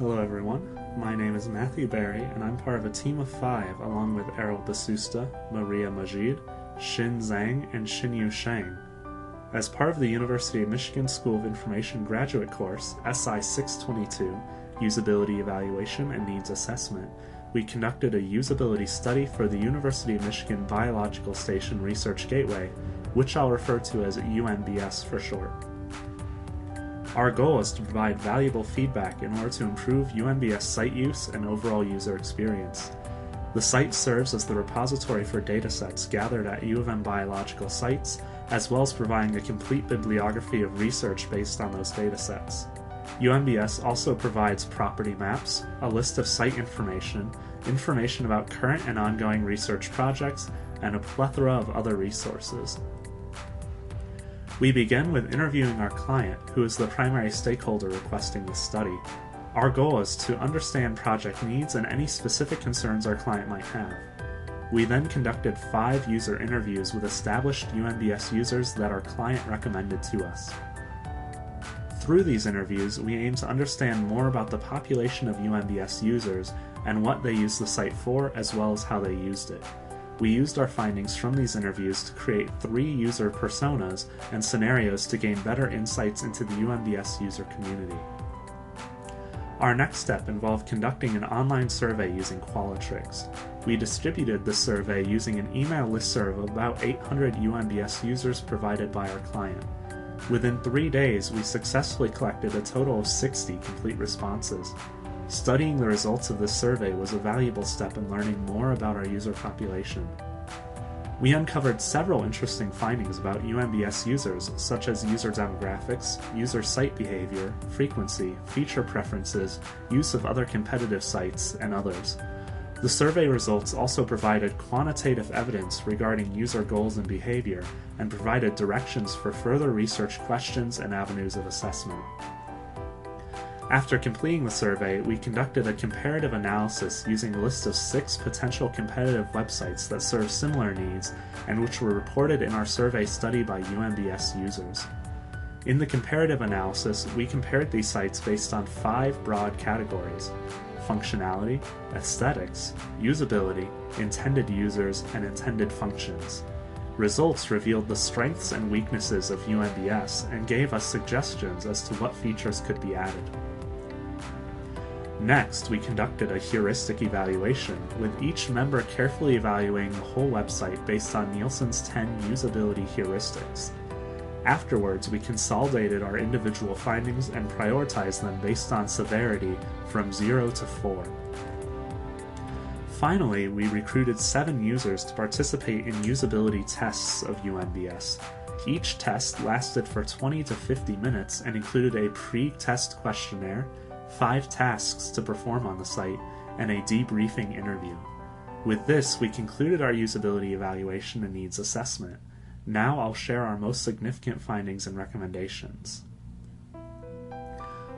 Hello everyone, my name is Matthew Barry and I'm part of a team of 5 along with Errol Basusta, Maria Majid, Xin Zhang, and Xinyu Sheng. As part of the University of Michigan School of Information graduate course, SI 622, Usability Evaluation and Needs Assessment, we conducted a usability study for the University of Michigan Biological Station Research Gateway, which I'll refer to as UMBS for short. Our goal is to provide valuable feedback in order to improve UMBS site use and overall user experience. The site serves as the repository for datasets gathered at U of M biological sites, as well as providing a complete bibliography of research based on those datasets. UMBS also provides property maps, a list of site information, information about current and ongoing research projects, and a plethora of other resources. We begin with interviewing our client, who is the primary stakeholder requesting the study. Our goal is to understand project needs and any specific concerns our client might have. We then conducted 5 user interviews with established UMBS users that our client recommended to us. Through these interviews, we aim to understand more about the population of UMBS users and what they use the site for, as well as how they used it. We used our findings from these interviews to create 3 user personas and scenarios to gain better insights into the UMBS user community. Our next step involved conducting an online survey using Qualitrix. We distributed the survey using an email listserv of about 800 UMBS users provided by our client. Within 3 days, we successfully collected a total of 60 complete responses. Studying the results of this survey was a valuable step in learning more about our user population. We uncovered several interesting findings about UMBS users, such as user demographics, user site behavior, frequency, feature preferences, use of other competitive sites, and others. The survey results also provided quantitative evidence regarding user goals and behavior, and provided directions for further research questions and avenues of assessment. After completing the survey, we conducted a comparative analysis using a list of 6 potential competitive websites that serve similar needs and which were reported in our survey study by UMBS users. In the comparative analysis, we compared these sites based on 5 broad categories: functionality, aesthetics, usability, intended users, and intended functions. Results revealed the strengths and weaknesses of UMBS and gave us suggestions as to what features could be added. Next, we conducted a heuristic evaluation, with each member carefully evaluating the whole website based on Nielsen's 10 usability heuristics. Afterwards, we consolidated our individual findings and prioritized them based on severity from 0 to 4. Finally, we recruited 7 users to participate in usability tests of UMBS. Each test lasted for 20 to 50 minutes and included a pre-test questionnaire, 5 tasks to perform on the site, and a debriefing interview. With this, we concluded our usability evaluation and needs assessment. Now I'll share our most significant findings and recommendations.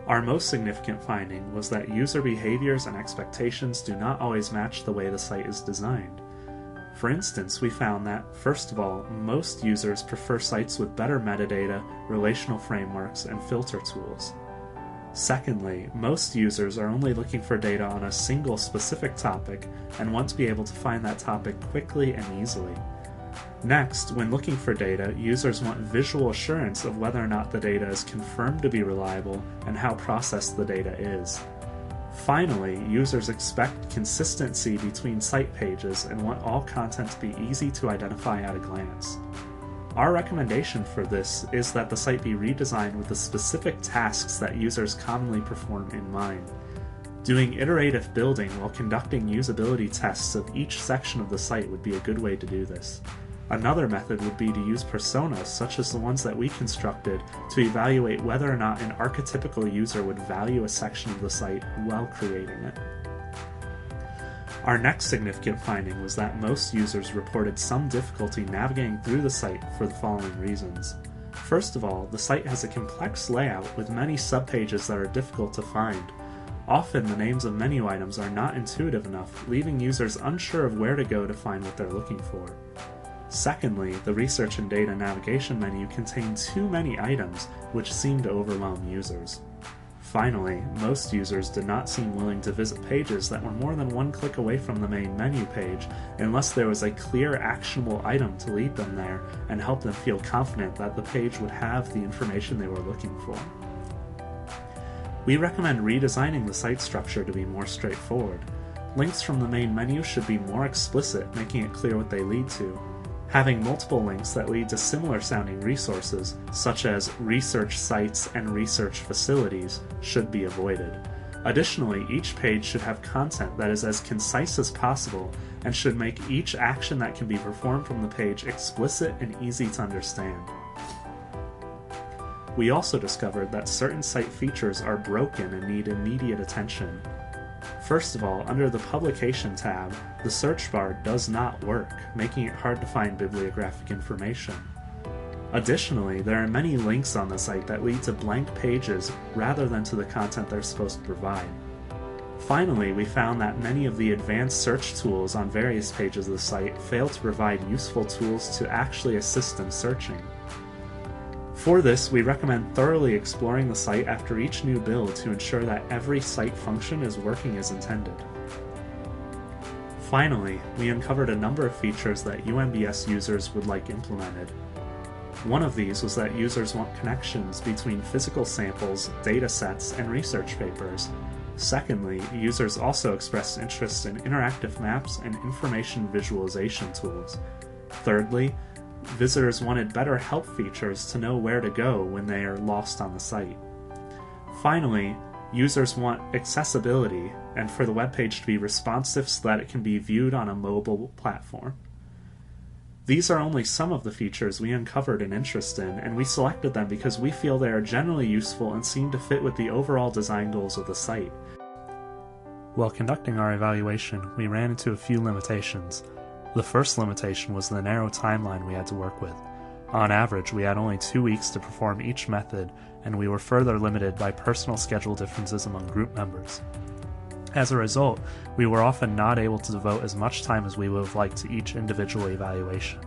Our most significant finding was that user behaviors and expectations do not always match the way the site is designed. For instance, we found that, first of all, most users prefer sites with better metadata, relational frameworks, and filter tools. Secondly, most users are only looking for data on a single specific topic and want to be able to find that topic quickly and easily. Next, when looking for data, users want visual assurance of whether or not the data is confirmed to be reliable and how processed the data is. Finally, users expect consistency between site pages and want all content to be easy to identify at a glance. Our recommendation for this is that the site be redesigned with the specific tasks that users commonly perform in mind. Doing iterative building while conducting usability tests of each section of the site would be a good way to do this. Another method would be to use personas, such as the ones that we constructed, to evaluate whether or not an archetypical user would value a section of the site while creating it. Our next significant finding was that most users reported some difficulty navigating through the site for the following reasons. First of all, the site has a complex layout with many subpages that are difficult to find. Often the names of menu items are not intuitive enough, leaving users unsure of where to go to find what they're looking for. Secondly, the Research and Data navigation menu contained too many items, which seemed to overwhelm users. Finally, most users did not seem willing to visit pages that were more than one click away from the main menu page unless there was a clear actionable item to lead them there and help them feel confident that the page would have the information they were looking for. We recommend redesigning the site structure to be more straightforward. Links from the main menu should be more explicit, making it clear what they lead to. Having multiple links that lead to similar sounding resources, such as research sites and research facilities, should be avoided. Additionally, each page should have content that is as concise as possible and should make each action that can be performed from the page explicit and easy to understand. We also discovered that certain site features are broken and need immediate attention. First of all, under the Publication tab, the search bar does not work, making it hard to find bibliographic information. Additionally, there are many links on the site that lead to blank pages rather than to the content they're supposed to provide. Finally, we found that many of the advanced search tools on various pages of the site fail to provide useful tools to actually assist in searching. For this, we recommend thoroughly exploring the site after each new build to ensure that every site function is working as intended. Finally, we uncovered a number of features that UMBS users would like implemented. One of these was that users want connections between physical samples, datasets, and research papers. Secondly, users also expressed interest in interactive maps and information visualization tools. Thirdly, visitors wanted better help features to know where to go when they are lost on the site. Finally, users want accessibility and for the web page to be responsive so that it can be viewed on a mobile platform. These are only some of the features we uncovered an interest in, and we selected them because we feel they are generally useful and seem to fit with the overall design goals of the site. While conducting our evaluation, we ran into a few limitations. The first limitation was the narrow timeline we had to work with. On average, we had only 2 weeks to perform each method, and we were further limited by personal schedule differences among group members. As a result, we were often not able to devote as much time as we would have liked to each individual evaluation.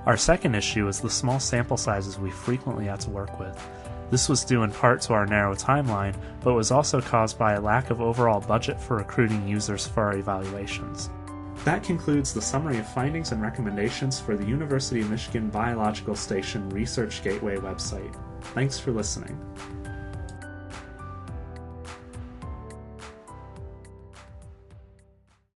Our second issue is the small sample sizes we frequently had to work with. This was due in part to our narrow timeline, but was also caused by a lack of overall budget for recruiting users for our evaluations. That concludes the summary of findings and recommendations for the University of Michigan Biological Station Research Gateway website. Thanks for listening.